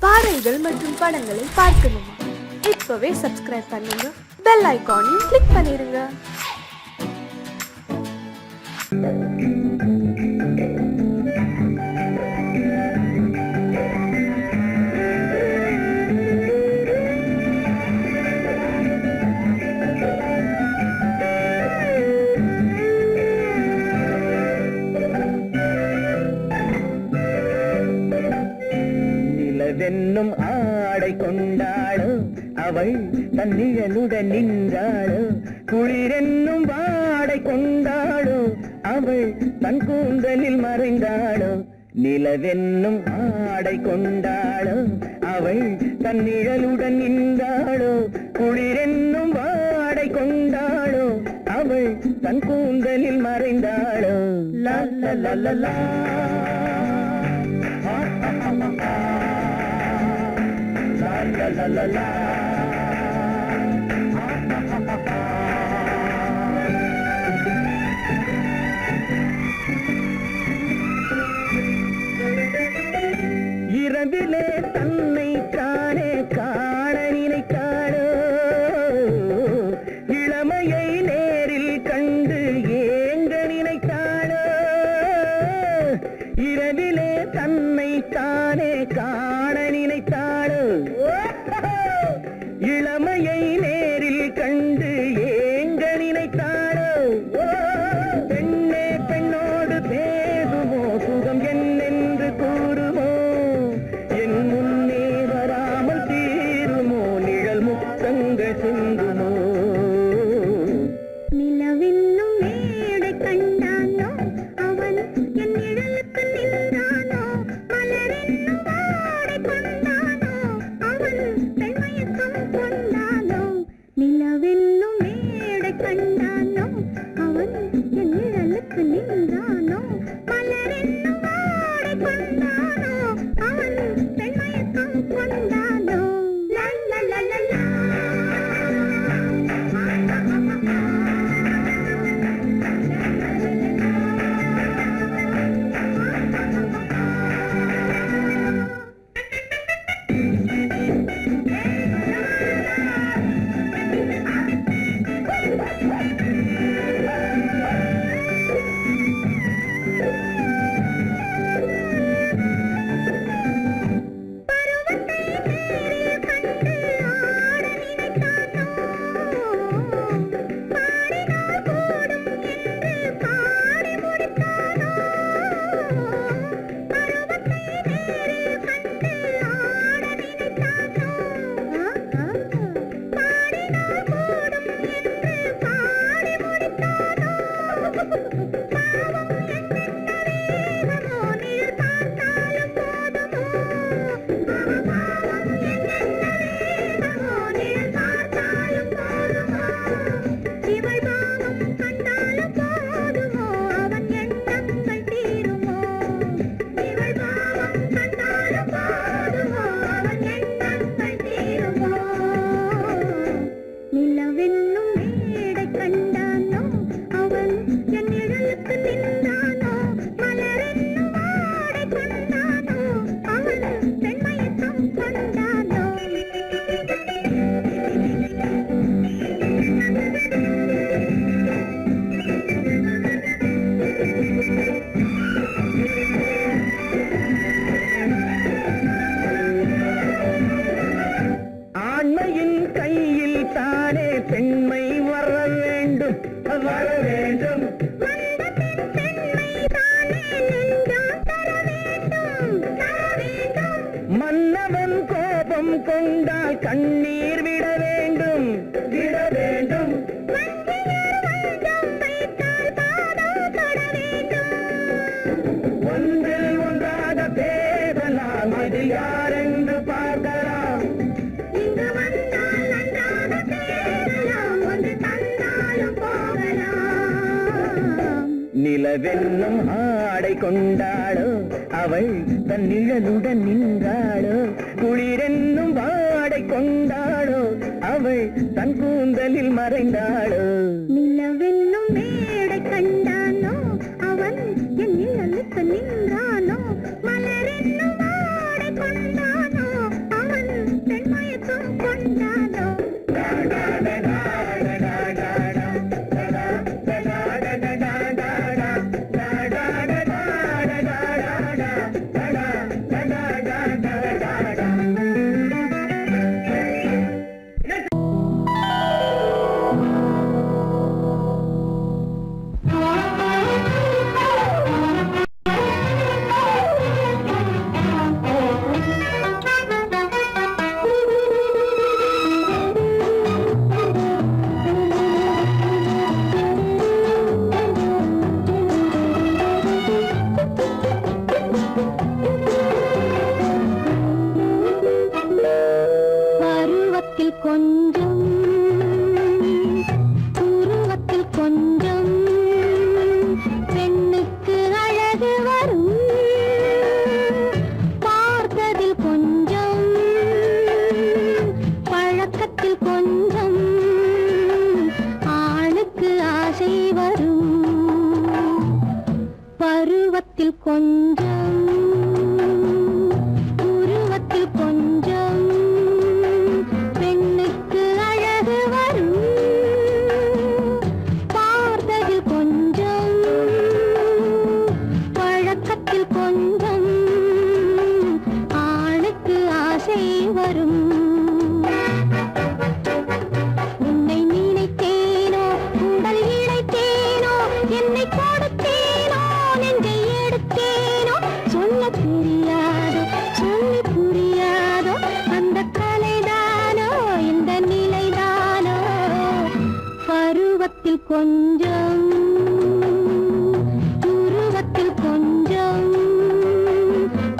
பாடல்கள் மற்றும் படங்களை பார்க்கணுமா? இப்பவே சப்ஸ்கிரைப் பண்ணுங்க, பெல் ஐகானையும் கிளிக் பண்ணிருங்க. நிலவென்னும் ஆடை கொண்டாளோ அவள் தன் நிழலுடன் நின்றாளோ, குளிரென்னும் வாடை கொண்டாளோ அவள் தன் கூந்தலில் மறைந்தாளோ. நிலவென்னும் ஆடை கொண்டாளோ அவள் தன் நிழலுடன் நின்றாளோ, குளிரென்னும் வாடை கொண்டாளோ அவள் தன் கூந்தலில் மறைந்தாளோ. லா லா லா லா லா la la la la. இரவிலே தன்னை காணே காண நினைத்தாளோ, இளமையை நேரில் கண்டு ஏங்க நினைத்தாளோ. இரவிலே தன்னை தானே காண நினைத்தாளோ, இளமையை நேரில் கண்டு ஏங்க நினைத்தாளோ. பெண்ணே பெண்ணோடு பேசுமோ, சுகம் என்னென்று கூறுமோ, என் முன்னே வராமல் தீருமோ, நிழல் முத்தங்கள் சிந்துமோ. நிலவென்னும் மேடை கண்டானோ அவன் என் நிழலுக்கு நின்றானோ, மலரென்னும் வாடை கொண்டானோ அவன் பெண்மயக்கம் கொண்டானோ. நிலவென்னும் மேடை கண்டானோ அவன் என் நிழலுக்கு நின்றானோ, மலரென்னும் வாடை கொண்டானோ அவன் பெண்மயக்கம் கொண்டானோ. லா லா லா லா லா. நிலவென்னும் மேடை கண்டானோ அவன் என் நிழலுக்கு நின்றானோ, மலரென்னும் வாடை கொண்டானோ அவன் பெண்மயக்கம் கொண்டானோ. ஆண்மையின் கையில் தானே பெண்மை வர வேண்டும், வர வேண்டும். மன்னவன் கோபம் கொண்டால் கண்ணீர் விட வேண்டும், விட வேண்டும். ஒன்றில் ஒன்றாக பேசலாம், அது யாரென்று பார்க்கலாம். இங்கு வந்தால் நன்றாக பேசலாம், ஒன்று தந்தாலும் போகலாம். நிலவென்னும் ஆடை கொண்டாளோ அவள் தன் நிழலுடன் நின்றாளோ, குளிரென்னும் வாடை கொண்டாளோ அவள் தன் கூந்தலில் மறைந்தாளோ. நிலவென்னும் மேடை கண்டானோ அவன் என் நிழலுக்கு நின்றானோ, மலரென்னும் வாடை கொண்டானோ வரும். உன்னை நினைத்தேனோ உடல் இழைத்தேனோ என்னை கொடுத்தேனோ நெஞ்சை எடுத்தேனோ சொல்ல தெரியாதோ சொல்லி புரியாதோ அந்த கலைதானோ இந்த நிலைதானோ பருவத்தில் கொஞ்சம் உருவத்தில் கொஞ்சம்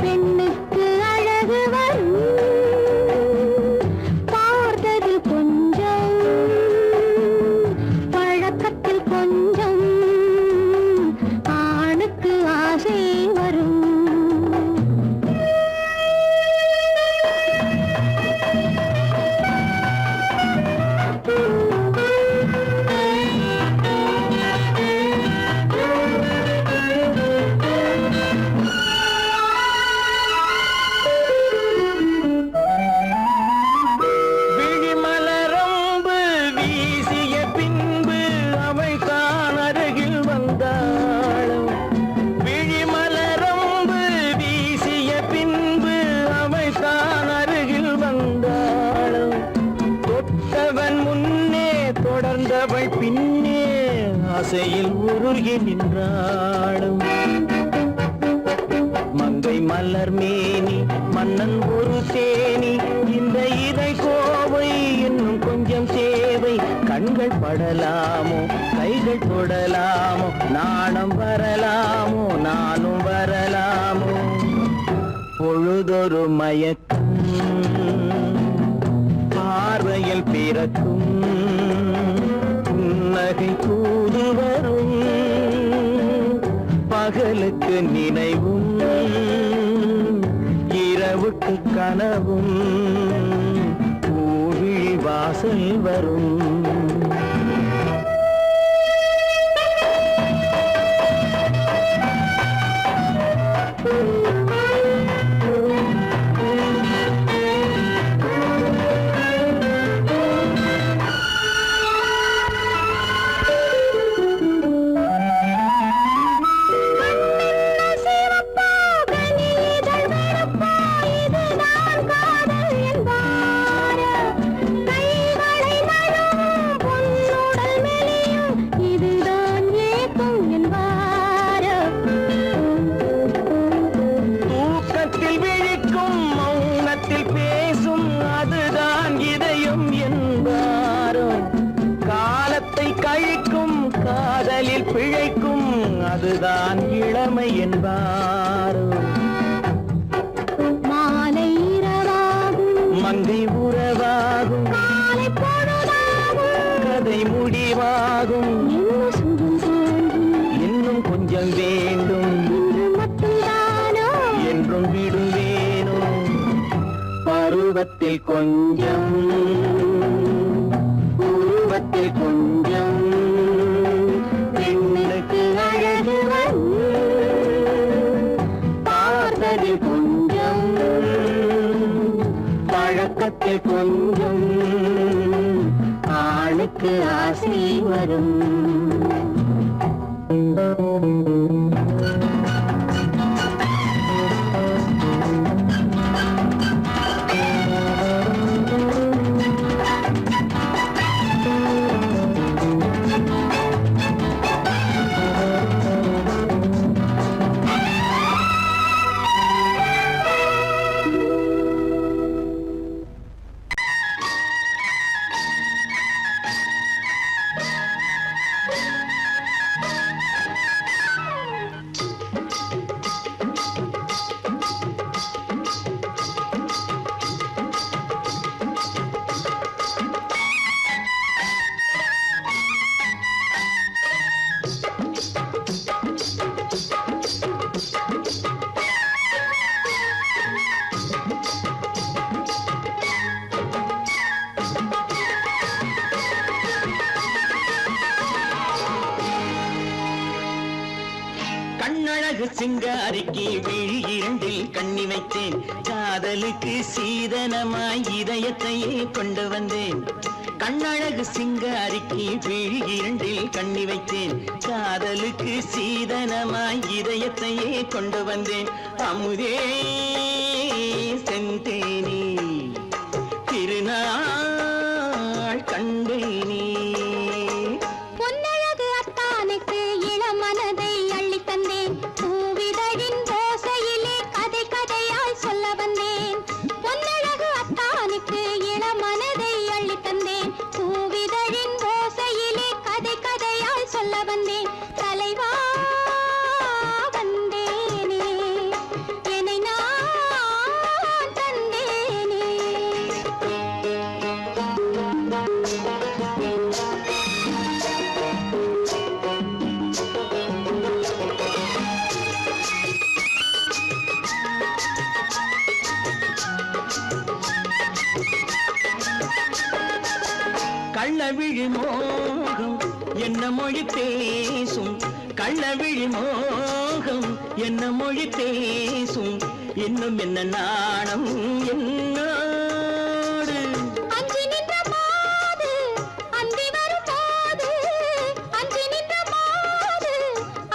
பெண்ணுக்கு அழகு வரும். பார்த்ததில் கொஞ்சம் பழக்கத்தில் கொஞ்சம் ஆணுக்கு ஆசை வரும். விழிமலரம்பு வீசிய பின்பு அவள் தான் அருகில் வந்தாளும். விழிமலரம்பு வீசிய பின்பு அவள் தான் அருகில் வந்தாளும். தொட்டவன் முன்னே தொடர்ந்தவள் பின்னே ஆசையில் உருகி நின்றாளும். மங்கை மலர் மேனி மன்னன் ஒரு தேனி இந்த இதை கோவை இன்னும் கொஞ்சம் தேவை. கண்கள் படலாமோ கைகள் தொடலாமோ நாணம் வரலாமோ நானும் வரலாமோ. பொழுதொரு மயக்கம் பார்வையில் பிறக்கும் புன்னகை தூது வரும். பகலுக்கு நினைவும் இரவுக்கு கனவும் பூவிழி வாசல் வரும். தூக்கத்தில் விழிக்கும் மௌனத்தில் பேசும் அதுதான் இதயம் என்பாரோ. காலத்தை கழிக்கும் காதலில் பிழைக்கும் அதுதான் இளமை என்பாரோ. மாலை இரவாகும் மங்கை உறவாகும் காலை பொழுதாகும் கதை முடிவாகும். என்ன சுகம் தோன்றும் இன்னும் கொஞ்சம் வேண்டும் இன்று மட்டும்தானோ என்றும் விடுவேனோ. பருவத்தில் கொஞ்சம் உருவத்தில் கொஞ்சம் பெண்ணுக்கு அழகு வரும். பார்த்ததில் கொஞ்சம் பழக்கத்தில் கொஞ்சம் ஆணுக்கு ஆசை வரும். கண்ணழகு சிங்காரிக்கு விழி இரண்டில் கண்ணி வைத்தேன். காதலுக்கு சீதனமாய் இதயத்தையே கொண்டு வந்தேன். கண்ணழகு சிங்காரிக்கு விழி இரண்டில் கண்ணி வைத்தேன். காதலுக்கு சீதனமாய் இதயத்தையே கொண்டு வந்தேன். அமுதே செந்தேனே கள்ளவிழி மோகம் என்ன மொழி பேசும் கள்ளவிழி மோகம் என்ன மொழி பேசும் இன்னும் என்ன நாணம் என்னோடு அஞ்சி நின்ற மாது அந்தி வரும் போது அஞ்சி நின்ற மாது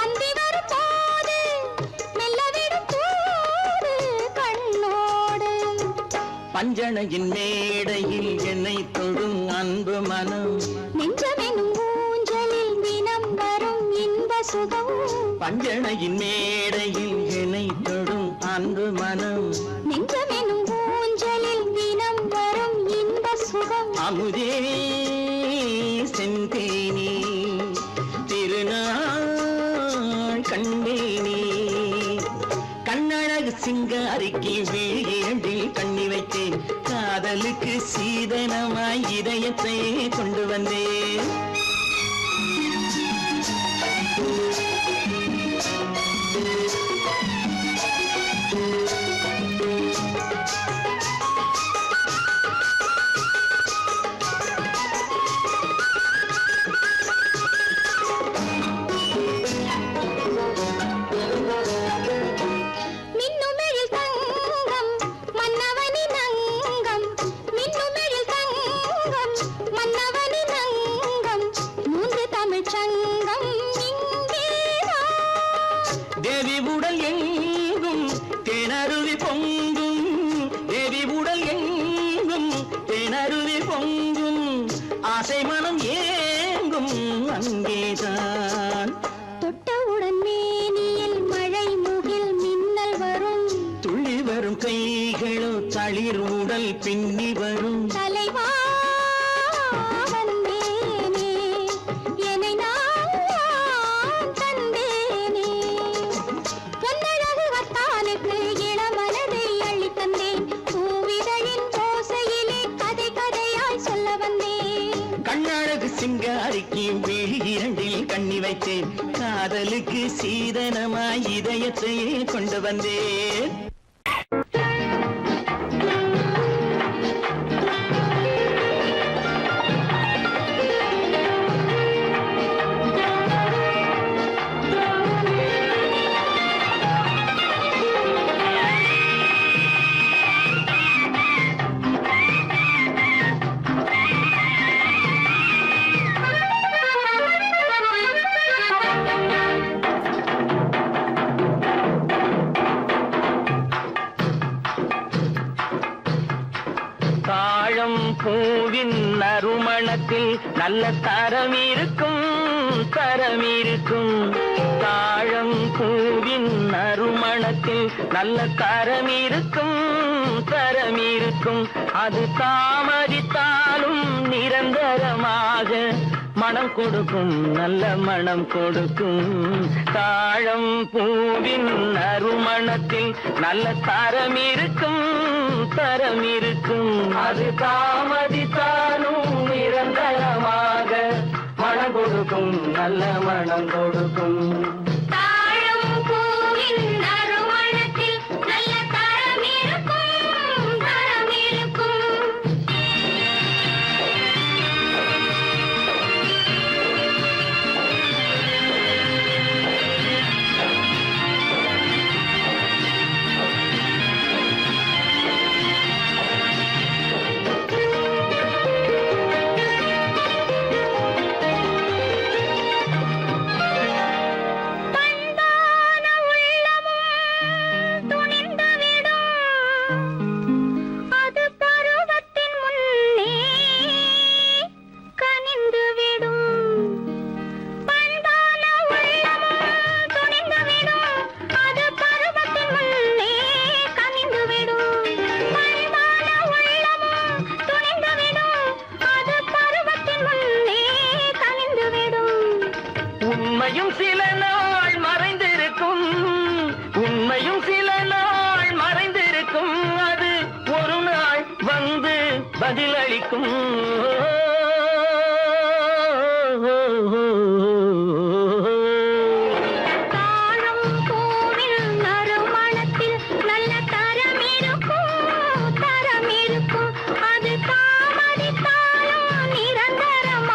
அந்தி வரும் போது மெல்ல விடும் போது கண்ணோடு பஞ்சணையின் மேடையில் என்னை தொடும் அன்பு மனம் நெஞ்சமெனும் ஊஞ்சலில் தினம் வரும் இன்ப சுகம் பஞ்சணையின் மேடையில் என்னை தொடும் அன்பு மனம் நெஞ்சமெனும் ஊஞ்சலில் தினம் வரும் இன்ப சுகம் அமுதே செந்தேனே திருநாள் கண்டேனே கண்ணழகு சிங்காரிக்கு விழியண்டில் கண்ணி வைத்தேன் காதலுக்கு சீதனமாய் இதயத்தை கொண்டு வந்தேன் மின்னுமெழில் தங்கம் மன்னவனின் அங்கம் மின்னுமெழில் தங்கம் மன்னவனின் அங்கம் மூன்று தமிழ்ச் சங்கம் இங்கேதான் தேவி உடல் எங்கும் தேனருவி பொங்கும் தேவி உடல் எங்கும் தேனருவி பொங்கும் ஆசை மனம் ஏங்கும் அங்கேதான் தொட்டவுடன் மேனியில் மழை முகில் மின்னல் வரும் துள்ளி வரும் கைகளோ தளிர் உடல் பின்னி வரும் தலைவா வந்தேனே என்னை நான் தந்தேனே பொன்னழகு வத்தானுக்கு இளமனதை அள்ளித் தந்தேன் பூவிதழின் ஓசையிலே கதை கதையாய் சொல்ல வந்தேன் கண்ணழகு சிங்காரிக்கு விழி இரண்டில் கண்ணி வைத்தேன் காதலுக்கு சீதனமாய் இதயத்தையே கொண்டு வந்தேன் தாழம் பூவின் நறுமணத்தில் நல்ல தரம் இருக்கும் தாழம் பூவின் நறுமணத்தில் நல்ல தரம் இருக்கும் அது தாமதித்தாலும் நிரந்தரமாக மனம் கொடுக்கும் நல்ல மனம் கொடுக்கும் தாழம் பூவின் நறுமணத்தில் நல்ல தரம் இருக்கும் அது தாமதித்தாலும் நிரந்தரமாக மனம் கொடுக்கும் நல்ல மனம் கொடுக்கும் தாழம் பூவின் நறுமணத்தில் நல்ல தரம் இருக்கும் பண்பான உள்ளமும் துணிந்துவிடும் அது பருவத்தின் முன்னே கனிந்துவிடும் பண்பான உள்ளமும் துணிந்துவிடும் அது பருவத்தின் முன்னே கனிந்துவிடும் பண்பான உள்ளமும் துணிந்துவிடும் அது பருவத்தின் முன்னே கனிந்துவிடும் உண்மையும் சில நாள் மறைந்திருக்கும் அது ஒரு நாள் வந்து பதிலளிக்கும் தாழம் பூவின் நறுமணத்தில் நல்ல தரம் இருக்கும் அது தாமதித்தாலும் நிரந்தரமாக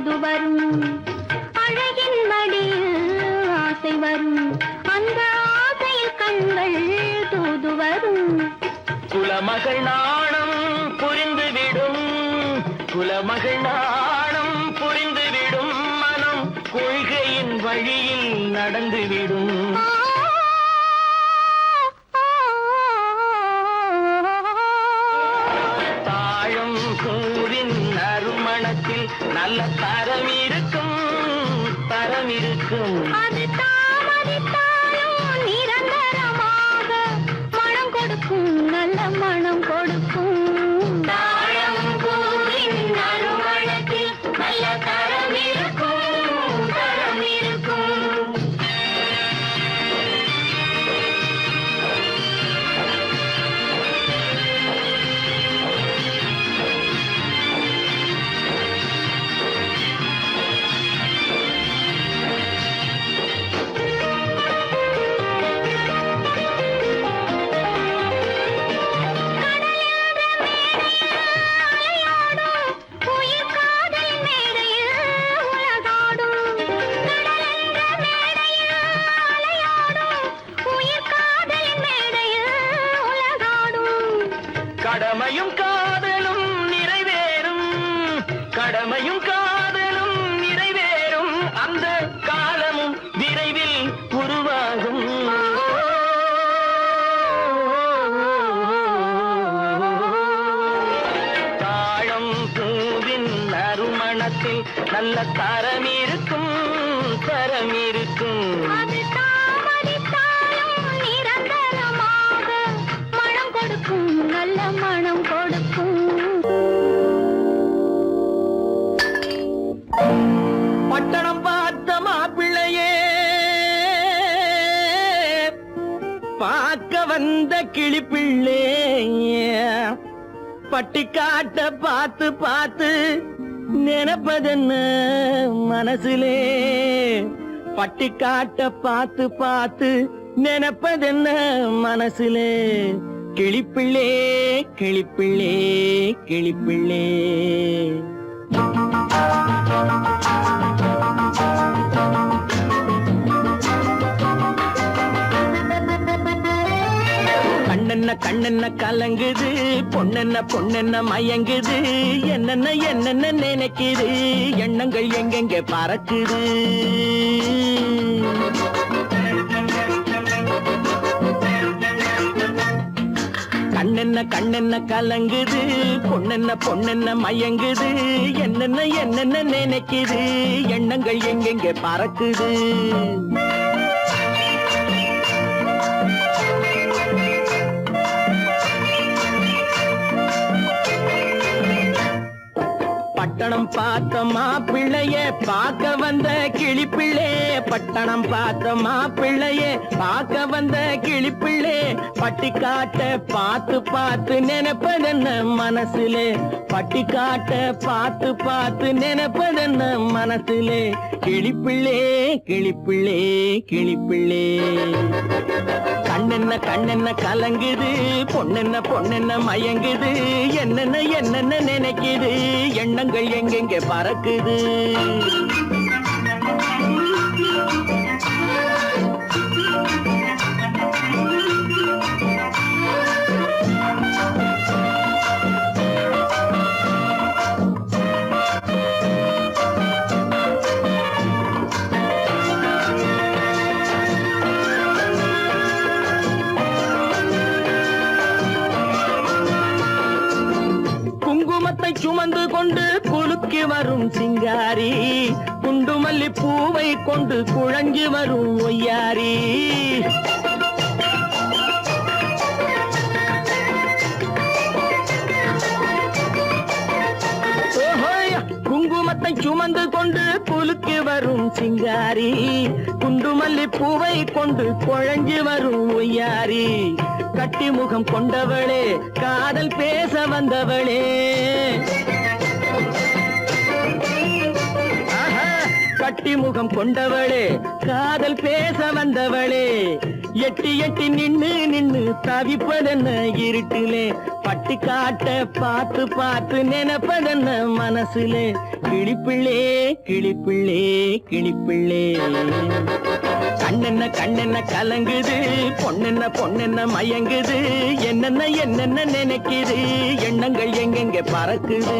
தூது வரும் அழகின் வடியில் ஆசை வரும் அந்த ஆசையில் கண்கள் தூது வரும் குலமகள் நாணம் புரிந்துவிடும் குலமகள் நாணம் புரிந்துவிடும் மனம் கொள்கையின் வழியில் நடந்துவிடும் தாழம் பூவின் நறுமணத்தில் நல்ல தரம் இருக்கும் தரம் இருக்கும் அது தாமதித்தாலும் நிரந்தரமாக மனம் கொடுக்கும் நல்ல மனம் கொடுக்கும் தாழம் பூவின் நறுமணத்தில் நல்ல தரம் இருக்கும் தரம் இருக்கும் உயிர் காதல் மேடையில் உலகாடும் கடலென்ற மேடையில் அலையாடும் உயிர் காதல் மேடையில் உலகாடும் கடமையும் காதலும் நிறைவேறும் கடமையும் காதலும் நிறைவேறும் அந்த காலமும் விரைவில் உருவாகும் தாழம் பூவின் நறுமணத்தில் நல்ல தரம் இருக்கும் தரம் இருக்கும் அது தாமதித்தாலும் நிரந்தரமாக மனம் கொடுக்கும் நல்ல மனம் கொடுக்கும் பட்டணம் பார்த்த மாப்பிள்ளையே பார்க்க வந்த கிளிப்பிள்ளே பட்டிக்காட்ட பார்த்து பார்த்து நினைப்பதென்ன மனசிலே பட்டிக்காட்ட பார்த்து பார்த்து நினைப்பதென்ன மனசிலே கிளிப்பிள்ளே கிளிப்பிள்ளே கிளிப்பிள்ளே கண்ணென்ன கண்ணென்ன கலங்குது பொண்ணென்ன பொண்ணென்ன மயங்குது என்னென்ன என்னென்ன நினைக்குது எண்ணங்கள் எங்கெங்க பறக்குது கண்ணென்ன கண்ணென்ன கலங்குது பொண்ணென்ன பொண்ணென்ன மயங்குது என்னென்ன என்னென்ன நினைக்குது எண்ணங்கள் எங்கெங்க பறக்குது பட்டணம் பார்த்த மாப்பிள்ளைய பார்க்க வந்த கிளிப்பிள்ளே பட்டணம் பார்த்த மாப்பிள்ளைய பார்க்க வந்த கிளிப்பிள்ளே பட்டிக்காட்ட பார்த்து பார்த்து நினைப்பதென்ன மனசிலே பட்டிக்காட்ட பார்த்து பார்த்து நினைப்பதென்ன மனசிலே கிளிப்பிள்ளே கிளிப்பிள்ளே கிளிப்பிள்ளே கண்ணென்ன கண்ணென்ன கலங்குது பொண்ணென்ன பொண்ணென்ன மயங்குது என்னென்ன என்னென்ன நினைக்குது எண்ணங்கள் எங்கெங்க பறக்குது குங்குமத்தை சுமந்து கொண்டு குலுக்கி வரும் சிங்காரி குண்டுமல்லி பூவை கொண்டு குழஞ்சி வரும் ஒய்யாரி குங்குமத்தை சுமந்து கொண்டு குலுக்கி வரும் சிங்காரி குண்டுமல்லி பூவை கொண்டு குழஞ்சி வரும் ஒய்யாரி கட்டி முகம் கொண்டவளே காதல் பேச வந்தவளே கட்டி முகம் கொண்டவளே காதல் பேச வந்தவளே எட்டி எட்டி நின்னு நின்னு தவிப்பதென்ன இருட்டிலே பட்டி காட்ட பார்த்து பார்த்து நினைப்பதென்ன மனசுலே கிளிப்பிள்ளே கிளிப்பிள்ளே கிளிப்பிள்ளே கண்ணென்ன கண்ணென்ன கலங்குது பொண்ணென்ன பொண்ணென்ன மயங்குது என்னென்ன என்னென்ன நினைக்குது எண்ணங்கள் எங்கெங்க பறக்குது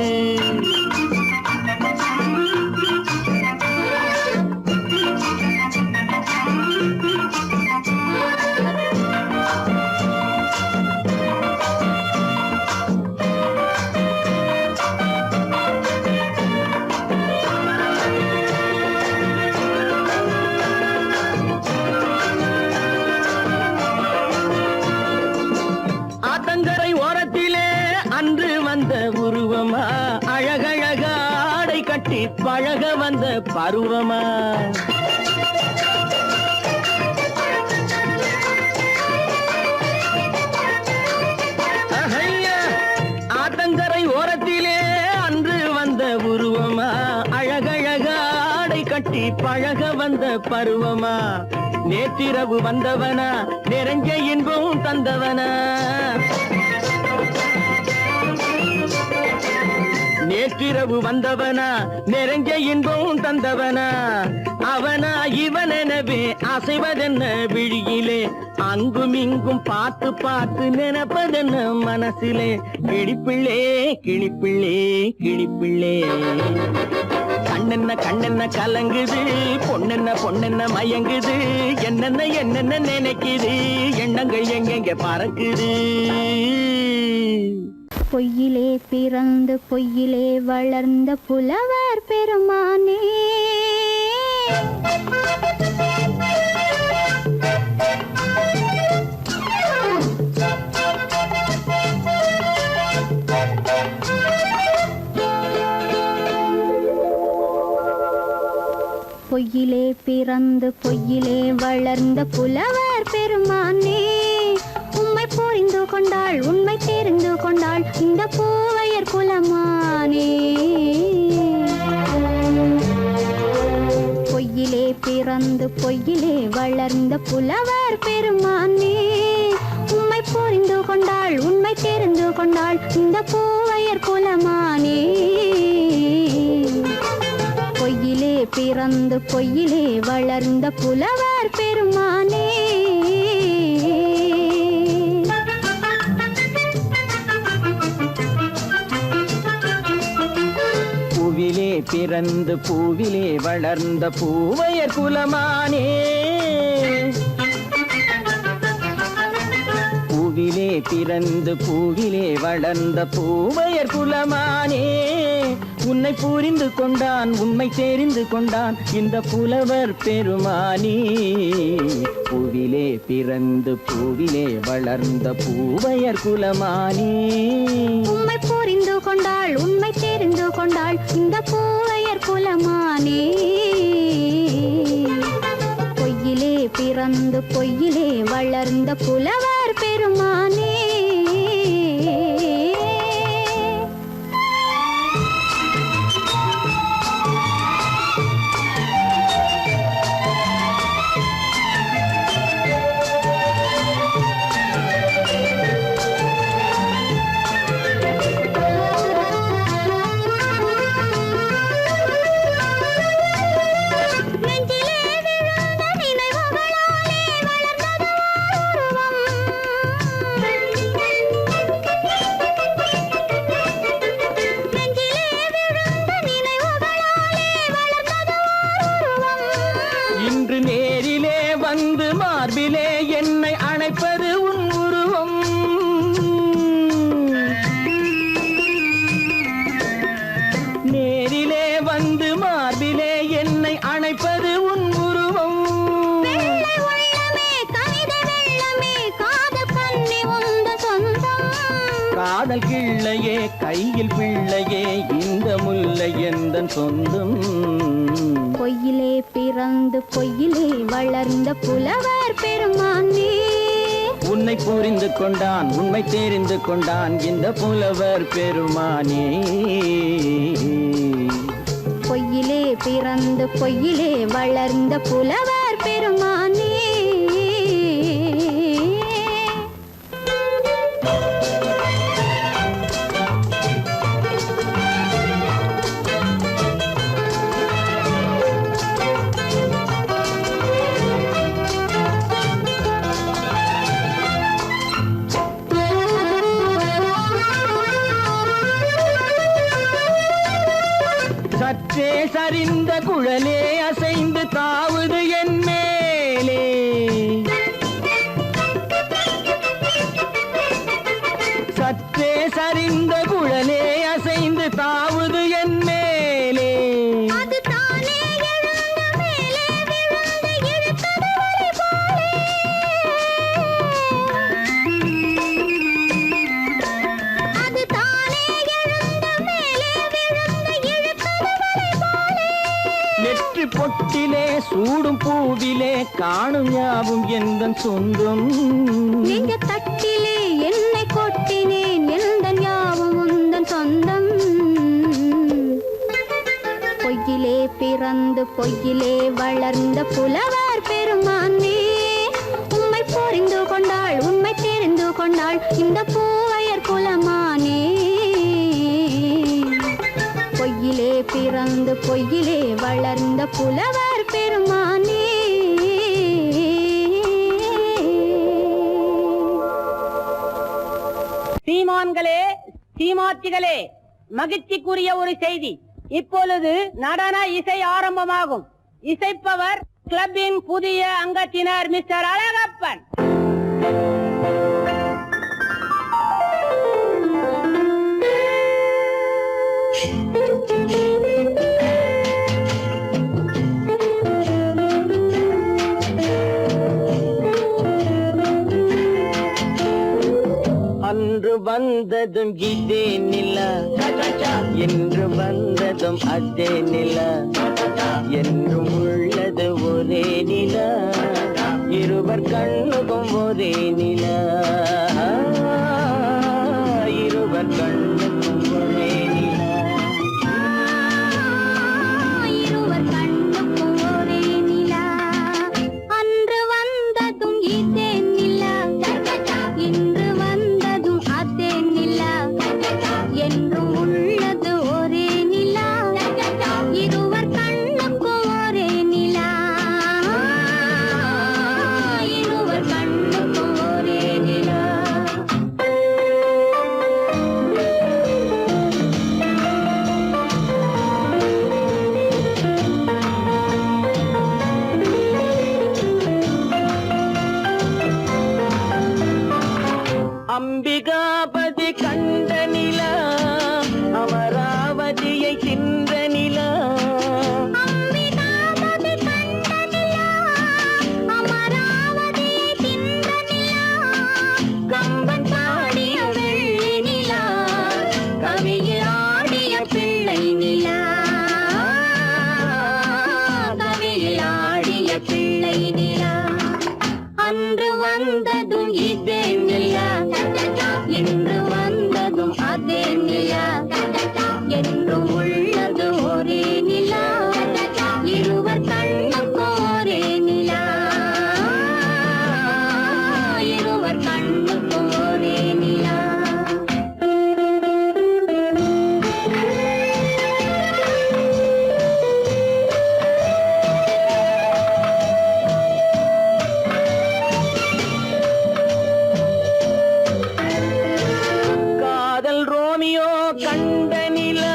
ஆத்தங்கரை ஓரத்திலே அன்று வந்த உருவமா அழகழக ஆடை கட்டி பழக வந்த பருவமா அஹையா, ஆத்தங்கரை ஓரத்திலே அன்று வந்த உருவமா அழகழக ஆடை கட்டி பழக வந்த பருவமா நேற்றிரவு வந்தவனா நிறைஞ்ச இன்பம் தந்தவனா நேற்றிரவு வந்தவனா நிறைஞ்ச இன்பம் தந்தவனா அவனா இவனெனவே அசைவதென்ன விழியிலே அங்கும் இங்கும் பார்த்து பார்த்து நினைப்பதென்ன மனசிலே கிளிப்பிள்ளே கிளிப்பிள்ளே கிளிப்பிள்ளே கண்ணென்ன கண்ணென்ன கலங்குது பொண்ணென்ன பொண்ணென்ன மயங்குது என்னென்ன என்னென்ன நினைக்குது எண்ணங்கள் எங்கெங்க பறக்குது பொய்யிலே பிறந்து பொய்யிலே வளர்ந்த புலவர் பெருமானே பொய்யிலே பிறந்து பொய்யிலே வளர்ந்த புலவர் பெருமானே உம்மை புரிந்து கொண்டாள் உண்மை தெரிந்து கொண்டாள் இந்த பூவையர் குலமானே பொய்யிலே பிறந்து பொய்யிலே வளர்ந்த புலவர் பெருமானே உம்மை புரிந்து கொண்டாள் உண்மை தெரிந்து கொண்டாள் இந்த பூவையர் குலமானே பொய்யிலே பிறந்து பொய்யிலே வளர்ந்த புலவர் பெருமானே பூவிலே பிறந்து பூவிலே வளர்ந்த பூவையர் குலமானே பூவிலே பிறந்து பூவிலே வளர்ந்த பூவையர் குலமானே உன்னை புரிந்து கொண்டான் உண்மை தெரிந்து கொண்டான் இந்த புலவர் பெருமானே பூவிலே பிறந்து பூவிலே வளர்ந்த பூவையர் குலமானே உம்மை புரிந்து கொண்டாள் உண்மை தெரிந்து கொண்டாள் இந்த பூவையர் குலமானே பொய்யிலே பிறந்து பொய்யிலே வளர்ந்த புலவர் பெருமானே இன்று நேரிலே வந்து மார்பிலே என்னை அணைப்பது உன் உருவம் நேரிலே வந்து மார்பிலே என்னை அணைப்பது உன் உருவம் காதல் கிள்ளையே கையில் பிள்ளையே இந்த முல்லை எந்தன் சொந்தம் பொய்யிலே பிறந்து பொய்யிலே வளர்ந்த புலவர் பெருமானே உன்னை புரிந்து கொண்டான் உண்மை தெரிந்து கொண்டான் இந்த புலவர் பெருமானே பொய்யிலே பிறந்து பொய்யிலே வளர்ந்த புலவர் பெருமானே. சற்றே சரிந்த குழலே அசைந்து தாவுது என் மேலே. சற்றே சரிந்த குழலே அசைந்து தாவுது என் மேலே. அது தானே எழுந்த மேலே விழுந்து இழுத்தது வழி போலே. அது தானே எழுந்த மேலே விழுந்து இழுத்தது வழி போலே. நெற்றி பொட்டிலே சூடும் பூவிலே காணும் யாவும் எந்தன் சொந்தம். நெஞ்ச தட்டிலே என்னை கொட்டினேன் எந்தன் யாவும் உந்தன் சொந்தம். பொய்யிலே பிறந்து பொய்யிலே வளர்ந்த புலவர் பெருமானே. உம்மை புரிந்து கொண்டாள் உண்மை தெரிந்து கொண்டாள் இந்த பூவையர் குலமானே. பொய்யிலே பிறந்து பொய்யிலே வளர்ந்த புலவர் பெருமானே. சீமான்களே, சீமாத்திகளே, மகிழ்ச்சிக்குரிய ஒரு செய்தி. இப்பொழுது நடன இசை ஆரம்பமாகும். இசைப்பவர் கிளப்பின் புதிய அங்கத்தினர் மிஸ்டர் அழகப்பன். அன்று வந்ததும் இதே நிலா, என்று வந்ததும் அதே நிலா, என்றும் உள்ளது ஒரே நிலா, இருவர் கண்ணுக்கும் ஒரே நிலா, இருவர் கண்ணுக்கும் ஒரே நிலா. இருவர் கண்ணுக்கும் ஒரே நிலா. அன்று வந்ததும் இதே நிலா, இன்று வந்ததும் அதே நிலா, என்றும் உள்ளது ஒரே நிலா, இருவர் கண்ணுக்கும் ஒரே நிலா, இருவர் கண்ணுக்கும் ஒரே நிலா. அம்பிகாபதி கண்ட நிலா, அமராவதியை தின்ற நிலா, அம்பிகாபதி கண்ட நிலா, அமராவதியை தின்ற நிலா, கம்பன் பாடிய வெள்ளி நிலா, கவியில் ஆடிய பிள்ளை நிலா, கவியில் ஆடிய பிள்ளை நிலா. அன்று வந்ததும் இதே நிலா, இன்று வந்ததும் அதே நிலா, என்றும் உள்ளது ஒரே நிலா, இருவர் கண்ணுக்கும் ஒரே நிலா, இருவர் கண்ணுக்கும் ஒரே நிலா. காதல் ரோமியோ கண்ட நிலா,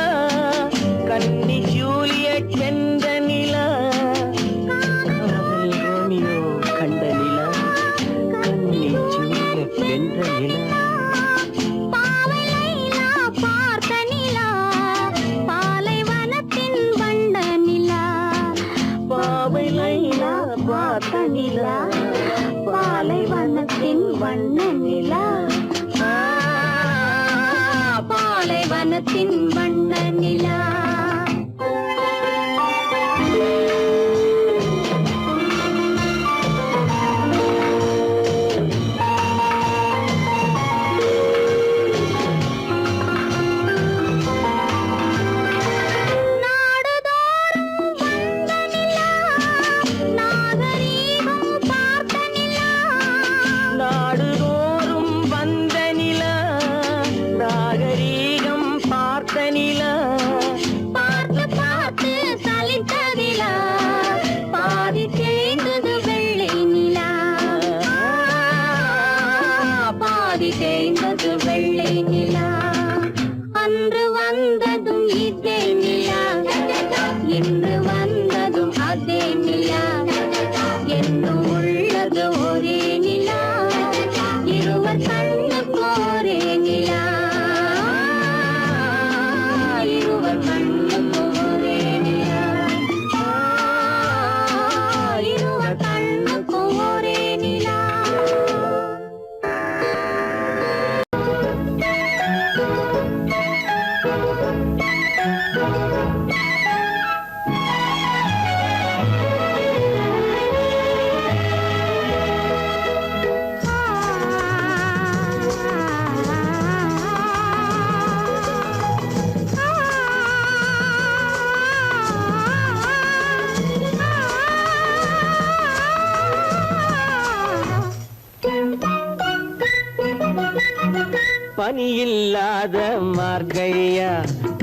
கன்னி ஜூலியட் வென்ற நிலா, காதல் ரோமியோ கண்ட நிலா, கன்னி ஜூலியட் வென்ற நிலா. பாவை லைலா பார்த்த நிலா, பாலைவனத்தின் வண்ட நிலா, பாவை லைலா பார்த்த நிலா, பாலைவனத்தின் வண்ண நிலா, பாலைவனத்தின் வண்ண நிலா. நாடுதோறும் பாதி தேய்ந்தது வெள்ளை நிலா அன்று வந்ததும் இதே நிலா இன்று வந்ததும் அதே நிலா என்னும் உள்ளது ஒரே நிலா இருவர் கண்ணுக்கு ஒரே நிலா இருவர் கண்ணுக்கு ஒரே நிலா இருவர் கண்ணுக்கு ஒரே நிலா பனியில்லாத மார்கழியா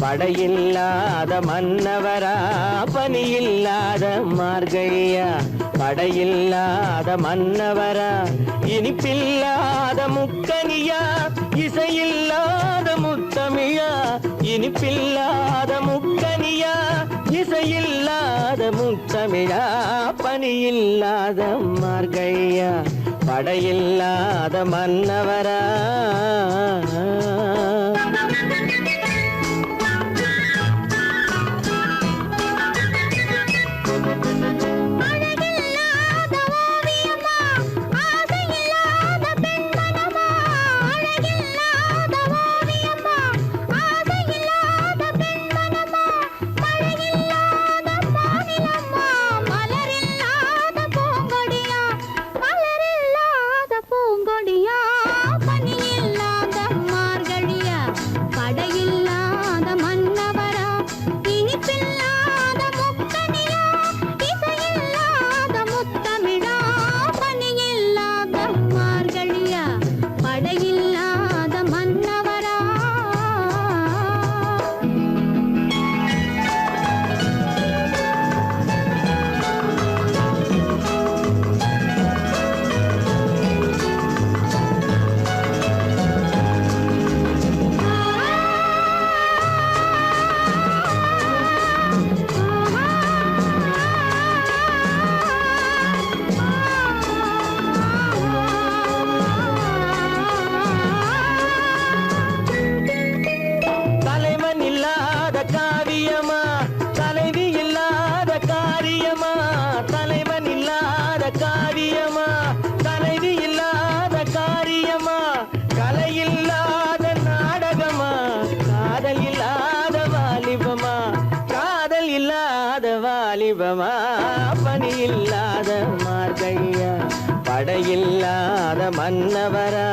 படையில்லாத மன்னவரா பனியில்லாத மார்கழியா படையில்லாத மன்னவரா இனிப்பில்லாத முக்கனியா இசையில்லாத முத்தமிழா இனிப்பில்லாத முக்கனியா இசையில்லாத முத்தமிழா பனியில்லாத மார்கழியா படையில்லாத மன்னவரா வாலிபமா பனியில்லாத மார்கழியா படையில்லாத மன்னவரா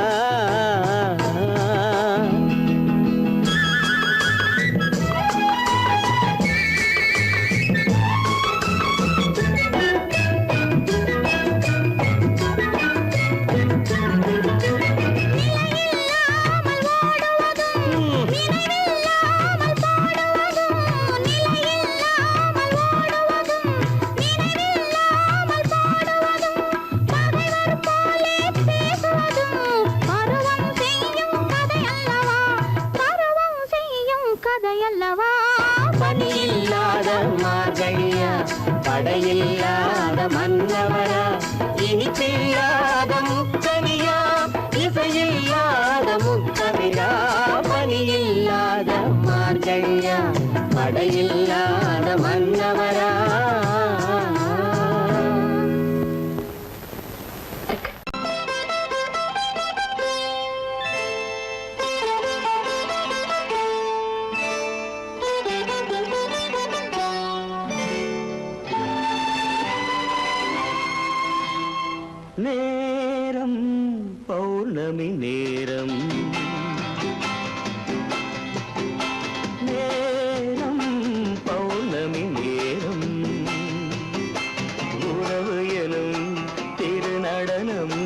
பனியில்லாத மார்கழியா படையில்லாத மன்னவரா இனிப்பில்லாத முக்கனியா இசையில்லாத முத்தமிழா பனியில்லாத மார்கழியா படையில்லாத மன்னவரா நேரம் பௌர்ணமி நேரம் நேரம் பௌர்ணமி நேரம் உறவு எனும் திருநடனம்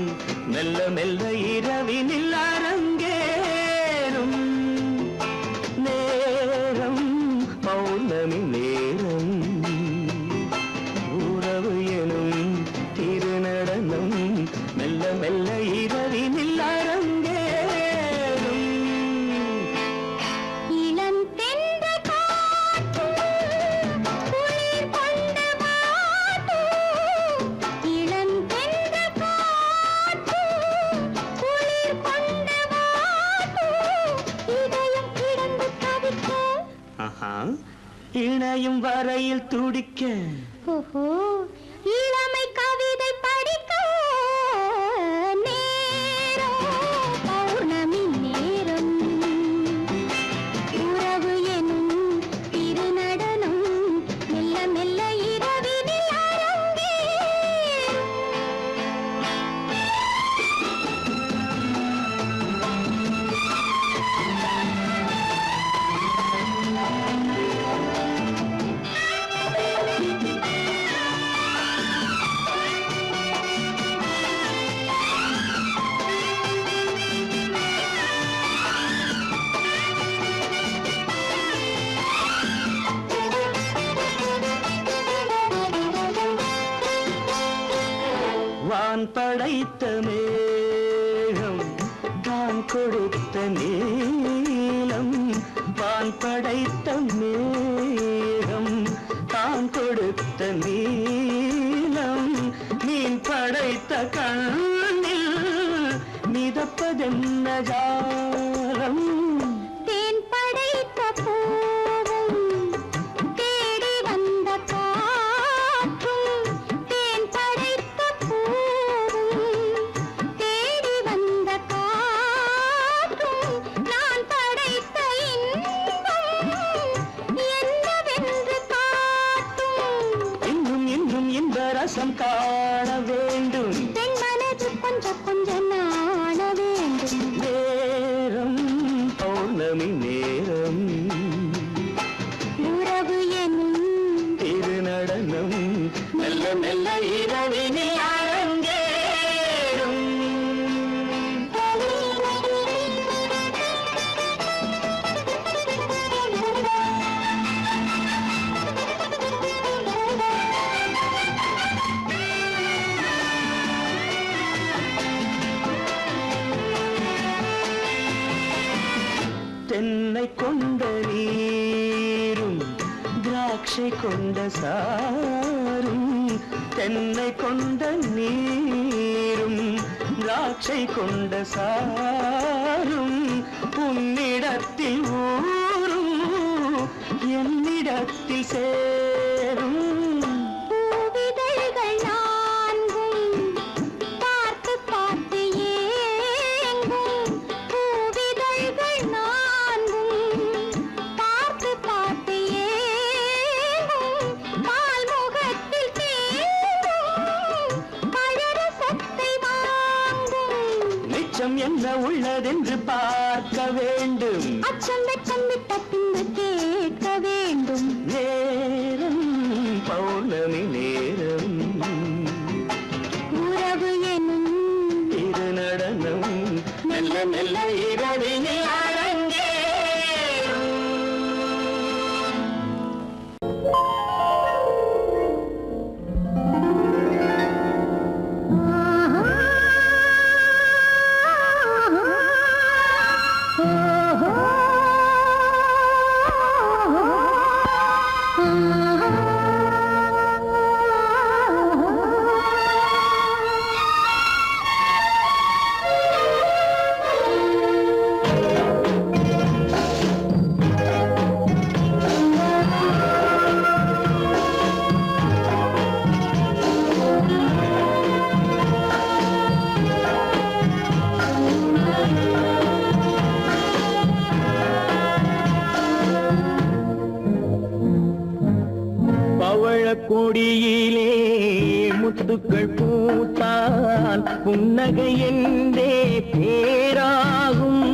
மெல்ல மெல்ல இரவினில் அரங்கேறும் நேரம் பௌர்ணமி நேரம் உறவு எனும் திருநடனம் மெல்ல மெல்ல இரவினில் அரங்கேறும் இணையும் வரையில் துடிக்க ஓஹோ, இளமை கவிதை படிக்க நேரம் பௌர்ணமி நேரம். உறவு எனும் திருநடனம் மெல்ல மெல்ல இரவினில் அரங்கேறும். வான் படைத்த மேகம் தான் கொடுத்த நீலம். வான் படைத்த மேகம் தான் கொடுத்த நீலம். மீன் படைத்த கண்ணில் மிதப்பதென்ன ஜாலம். தேன் படைத்த பூவும் தேடி வந்த காற்றும். தேன் படைத்த பூவும் தேடி வந்த காற்றும். நான் படைத்த இன்பம் என்னவென்று காட்டும். இன்னும் இன்னும் இந்த ரசம் காண வேண்டும். பெண் மனது கொஞ்சம் கொஞ்சம் நாண வேண்டும். நேரம் பௌர்ணமி நேரம். உறவு எனும் திருநடனம் மெல்ல மெல்ல இரவினில் அரங்கேறும். தென்னை கொண்ட நீரும் திராட்சை கொண்ட சாரும். தென்னை கொண்ட நீரும் திராட்சை கொண்ட சாரும். உன்னிடத்தில் ஊரும் என்னிடத்தில் சேரும். பூவிதழ்கள் நான்கும் பார்த்து பார்த்து ஏங்கும். பூவிதழ்கள் நான்கும் பார்த்து பார்த்து ஏங்கும். பால்முகத்தில் தேங்கும் பழரசத்தை வாங்கும். நிச்சம் என்ன உள்ளதென்று பார்க்க வேண்டும். அச்சம் வெச்சம் விட்ட பின்பு கேட்க வேண்டும். நேரம் பௌர்ணமி நேரம். உறவு எனும் திருநடனம் மெல்ல மெல்ல இரவினில் அரங்கேறும். கொடியிலே முத்துக்கள் பூத்தால் புன்னகை என்றே பேராகும்.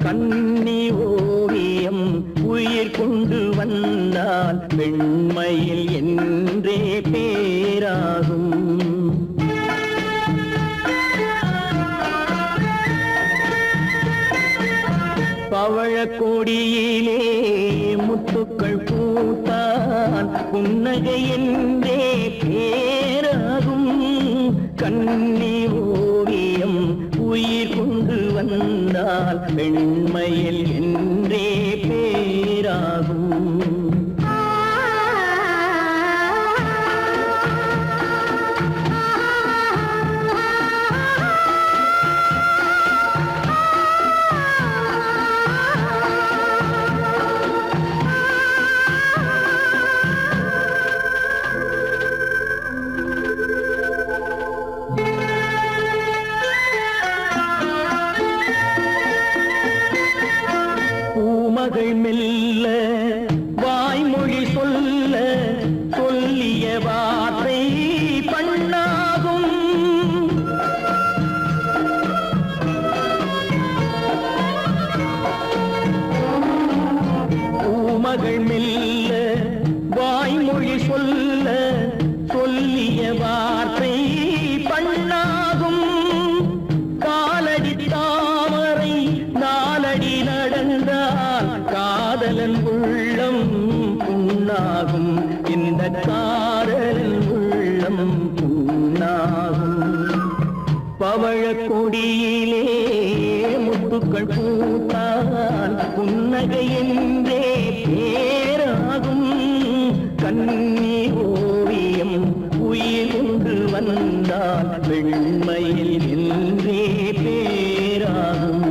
கண்ணி ஓவியம் உயிர் கொண்டு வந்தால் வெண்மையில் என்றே பேராகும். பவழக்கொடியிலே முத்துக்கள் பூத்தால் புன்னகை என்றே பேராகும். கண்ணி ஓவியம் உயிர் கொண்டு வந்தால் வெண்மையில் என்றே பேராகும். பூமகள் மெல்ல வாய்மொழி சொல்ல சொல்லிய வார்த்தை பண்ணாகும். பூமகள் மெல்ல வாய்மொழி சொல்ல சொல்லிய வார்த்தை பண்ணாகும். காலடி தாமரை நாலடி நடந்தால் காதலன் உள்ளம் புண்ணாகும். இந்த காதலன் உள்ளம் புண்ணாகும். பவழ கொடியிலே முத்துக்கள் பூத்தால் புன்னகை என்றே பேராகும். கண்ணி ஓவியம் உயிர் கொண்டு வந்தால் வெண்மையில் என்றே பேராகும்.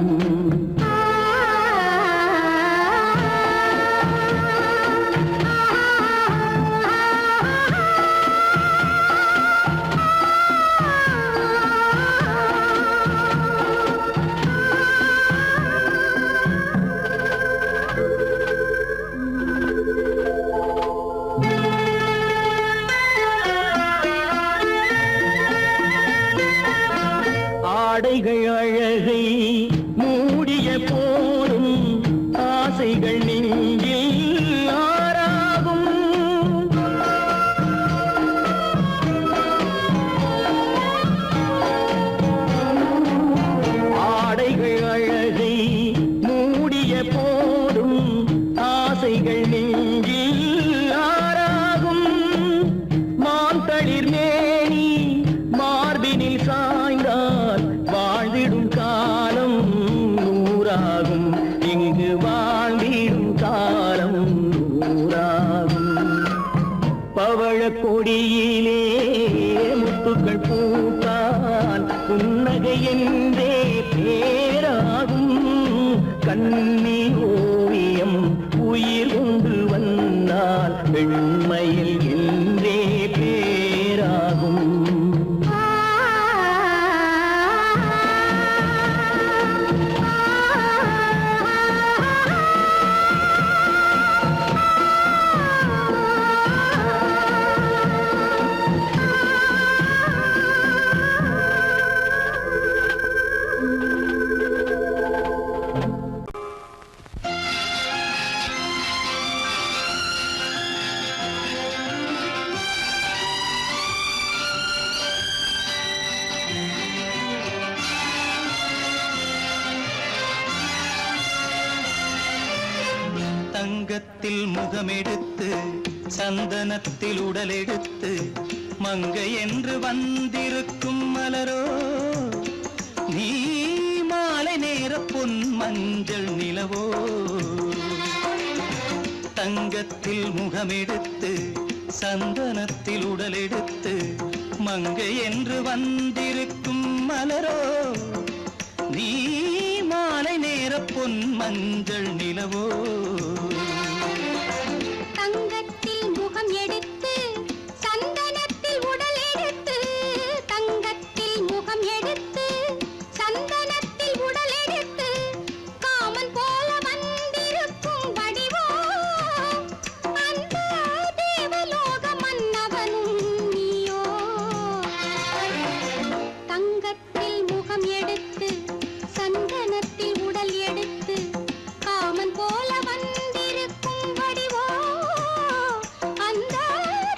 ஆடைகள் அழகை மூடிய போதும் ஆசைகள் நெஞ்சில் ஆறாகும். ஆடைகள் அழகை மூடிய போதும் ஆசைகள் நெஞ்சில் ஆறாகும். மாந்தளிர் மேனி மார்பினில் சாய்ந்தால் வாழ்ந்திடும் காலம் நூறாகும். இங்கு வாழ்ந்திடும் காலம் நூறாகும். பவழ கொடியிலே முத்துக்கள் பூத்தால் புன்னகை என்றே பேராகும். கண்ணி ஓவியம் உயிர் கொண்டு வந்தால் வெண்மையில் என்றே பேராகும். தங்கத்தில் முகமெடுத்து சந்தனத்தில் உடலெடுத்து மங்கை என்று வந்திருக்கும் மலரோ நீ மாலை நேர பொன் மஞ்சள் நிலவோ. தங்கத்தில் முகமெடுத்து சந்தனத்தில் உடலெடுத்து மங்கை என்று வந்திருக்கும் மலரோ நீ மாலை நேர பொன் மஞ்சள் நிலவோ. தங்கத்தில் முகம் எடுத்து சந்தனத்தில் உடல் எடுத்து தங்கத்தில் முகம் எடுத்து சந்தனத்தில் உடல் எடுத்து காமன் போல வந்திருக்கும் வடிவோ அந்த தேவலோக மன்னவனும் நீயோ. தங்கத்தில் முகம் எடுத்து சந்தனத்தில் உடல் எடுத்து காமன் போல வந்திருக்கும் வடிவோ அந்த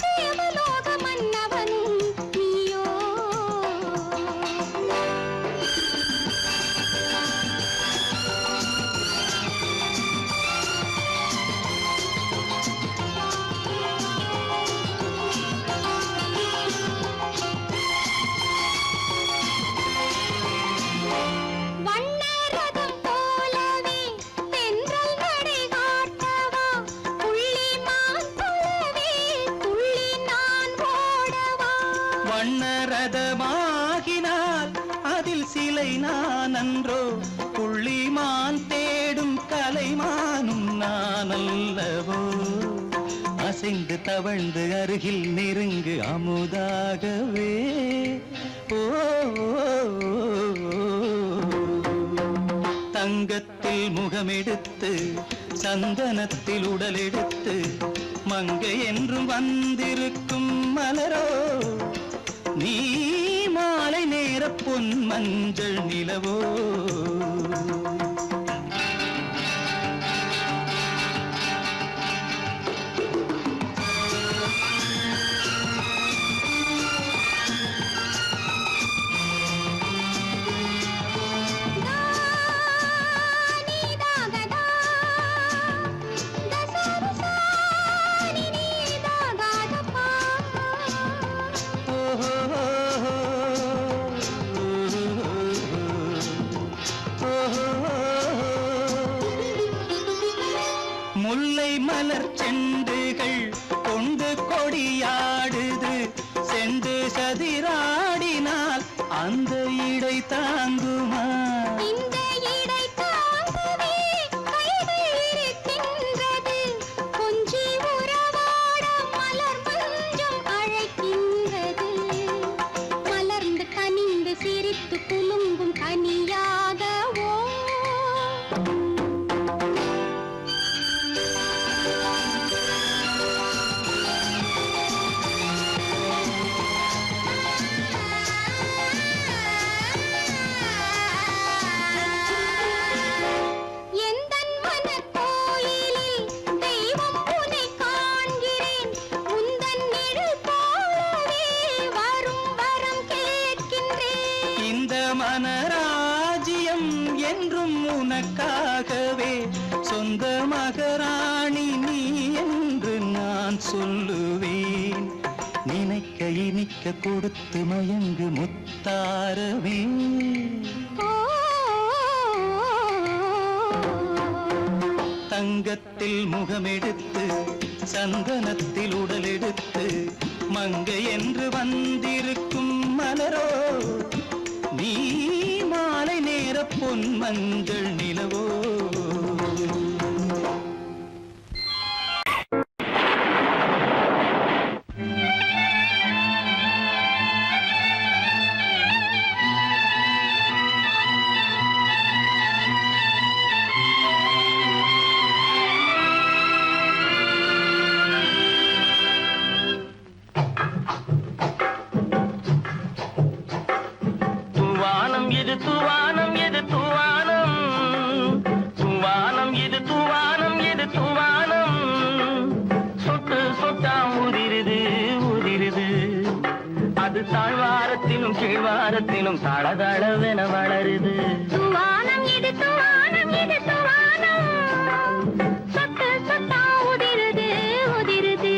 தேவலோக மன்னவனும் நீயோ. வண்ணரதம் போலவே தென்றல் நடை காட்டவா புள்ளிமான் போலவே துள்ளி நான் ஓடவா. வண்ணரதமாகினால் அதில் சிலை நான் அன்றோ புள்ளிமான் தேடும் கலைமானும் நான் அல்லவோ. அசைந்து தவழ்ந்து அருகில் நெருங்கு அமுதாகவே ஓ. தங்கத்தில் முகமெடுத்து சந்தனத்தில் உடலெடுத்து மங்கை என்றும் வந்திருக்கும் மலரோ நீ மாலை நேர பொன் மஞ்சள் நிலவோ முல்லை மலர் செண்டுகள் கொண்டு கொடியாடுது செண்டு சதிராடினால் அந்த இடை தாங்குமா இந்த இடை தாங்குவே கைகள் இருக்கின்றது கொஞ்சி உறவாட மலர் மஞ்சம் அழைக்கின்றது மலர்ந்து கனிந்து சிரித்து குலுங்கும் கனியாகவோ மனராஜ்யம் என்றும் உனக்காகவே சொந்த மகராணி நீ என்று நான் சொல்லுவேன் நினைக்க இனிக்க கொடுத்து மயங்கு முத்தாரவே தங்கத்தில் முகமெடுத்து சந்தனத்தில் உடலெடுத்து மங்கை என்று வந்திருக்கும் மலரோ நீ மாலை நேர பொன் மஞ்சள் நிலவோ தூவானம் இது தூவானம் தூவானம் இது தூவானம் இது தூவானம் சொட்டு சொட்டா உதிருது உதிருது அது தாழ்வாரத்திலும் கீழ்வாரத்திலும் தளதளவென வளருது தூவானம் இது தூவானம் இது தூவானம் சொட்டு சொட்டா உதிருது உதிருது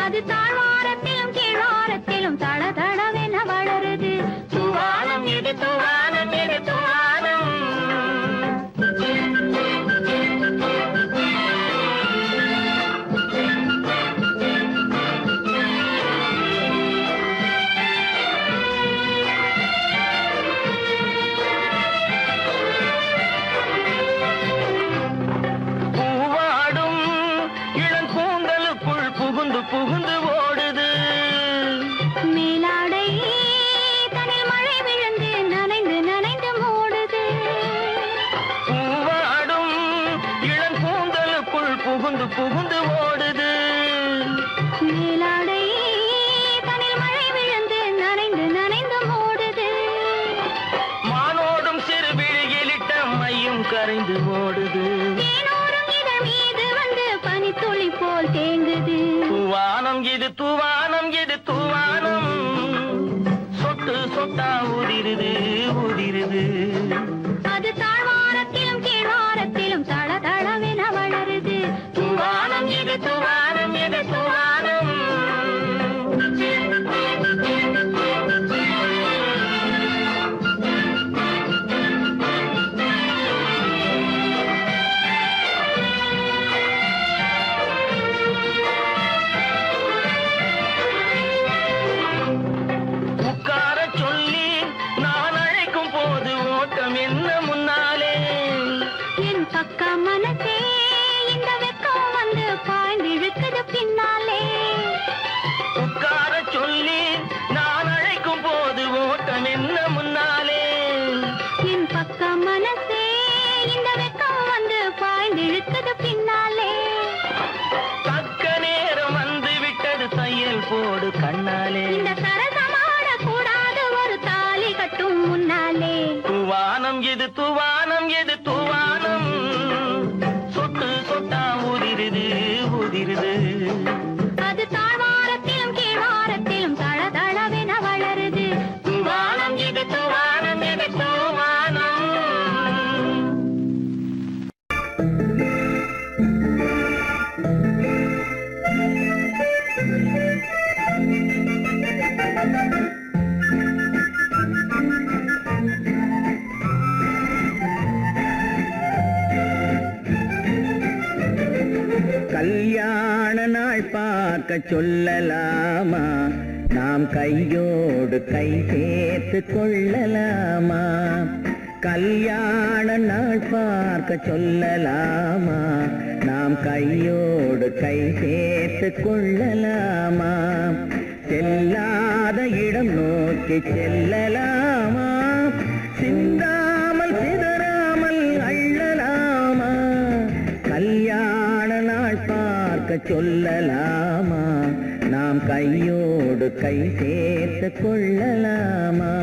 அது தாழ்வாரத்திலும் கீழ்வாரத்திலும் தளதளவென வளருது தூவானம் இது தூவானம் இது தூவானம் பூவாடும் இளங்கூந்தலுக்குள் புகுந்து புகுந்து ஓடுது மேலாடை தனில் மழை விழுந்து நனைந்து நனைந்து மூடுது பூவாடும் இளங்கூந்தலுக்குள் புகுந்து புகுந்து ஓடுது மேலாடை தனில் மழை விழுந்து நனைந்து நனைந்து மூடுது மானோடும் சிறு விழியிலிட்ட மையும் கரைந்து ஓடுது தேனோரும் இதழ் மீது வந்து பனித்துளி போல் தேங்குது தூவானம் இது தூவானம் இது தூவானம் சொட்டு சொட்டா உதிருது உதிருது அது தாழ்வாரத்திலும் கீழ்வாரத்திலும் தளதளவென வளருது தூவானம் இது தூவானம் இது தூவானம் உட்கார சொல்லி நான் அழைக்கும் போது ஓட்டம் என்ன முன்னாலே என் பக்க மனசே இந்த வெக்கம் வந்து பாய்ந்திழுக்குது பின்னாலே உட்கார சொல்லி நான் அழைக்கும் போது ஓட்டம் என்ன முன்னாலே என் பக்க மனசே எது தூவானம் எது தூவானம் சொட்டு சொட்டா உதிருது உதிருது அது தாழ்வாரத்திலும் கீழ்வாரத்திலும் தளதளவென வளருது. தூவானம் எது தூவானம் எது தூவானம். கல்யாண நாள் பார்க்க சொல்லலாமா, நாம் கையோடு கை சேர்த்து கொள்ளலாமா. கல்யாண நாள் பார்க்க சொல்லலாமா, நாம் கையோடு கை சேர்த்து கொள்ளலாமா. செல்லாத இடம் நோக்கி செல்லலாமா, சிந்தாமல் சிதறாமல் அள்ளலாமா. கல்யாண நாள் பார்க்க சொல்லலாமா, நாம் கையோடு கை சேர்த்து கொள்ளலாமா.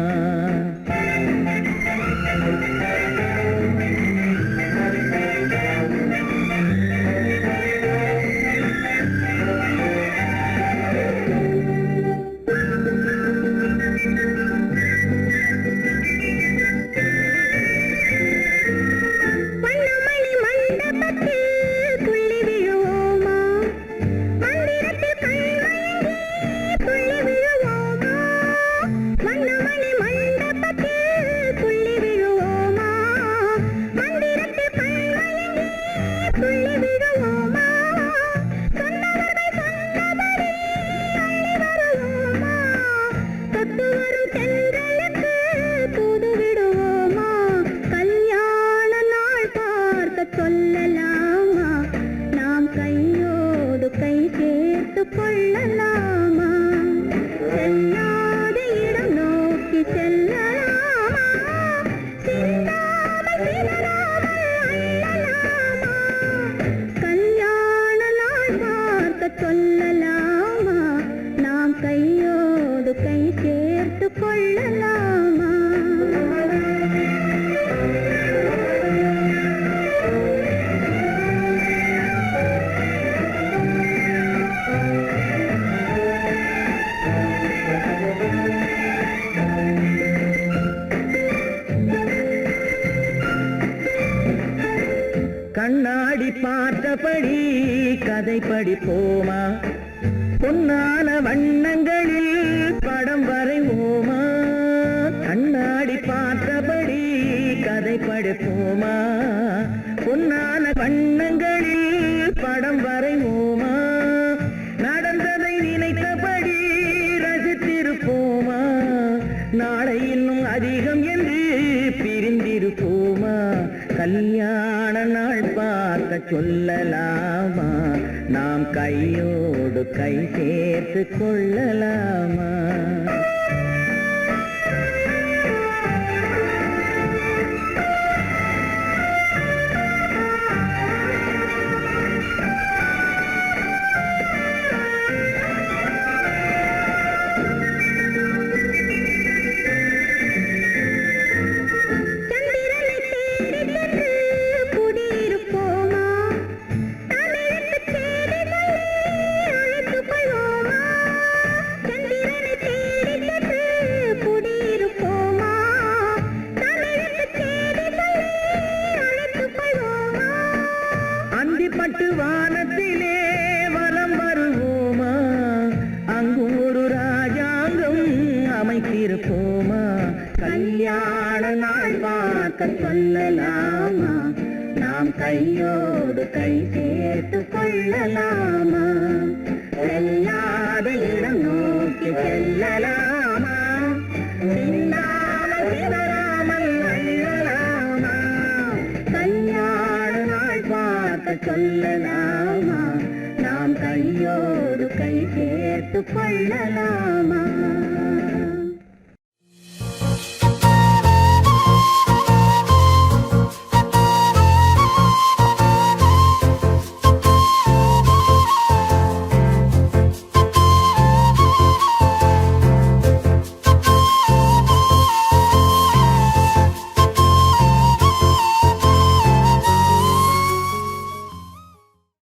கண்ணாடி பார்த்தபடி கதை படிப்போமா, பொன்னான வண்ணங்களில் படம் வரைவோமா. கண்ணாடி பார்த்தபடி கதை படிப்போமா, பொன்னான வண்ணங்களில் படம் வரைவோமா. நடந்ததை நினைத்தபடி ரசித்திருப்போமா, நாளை இன்னும் அதிகம் என்று பிரிந்திருப்போமா. கல்யாண நாள் பார்க்க சொல்லலாமா, நாம் கையோடு கை சேர்த்து கொள்ளலாமா. பட்டு வானத்திலே வலம் வருவோமா, அங்கு ஒரு ராஜாங்கம் அமைத்திருப்போமா. கல்யாண நாள் பார்க்க சொல்லலாமா, நாம் கையோடு கை சேர்த்து கொள்ளலாமா. செல்லாத இடம் நோக்கி செல்லலாமா, சிந்தாமல் சிதறாமல் அள்ளலாமா. கல்யாண நாள் பார்க்க சொல்லலாமா, நாம் கையோடு கை சேர்த்து கொள்ளலாமா.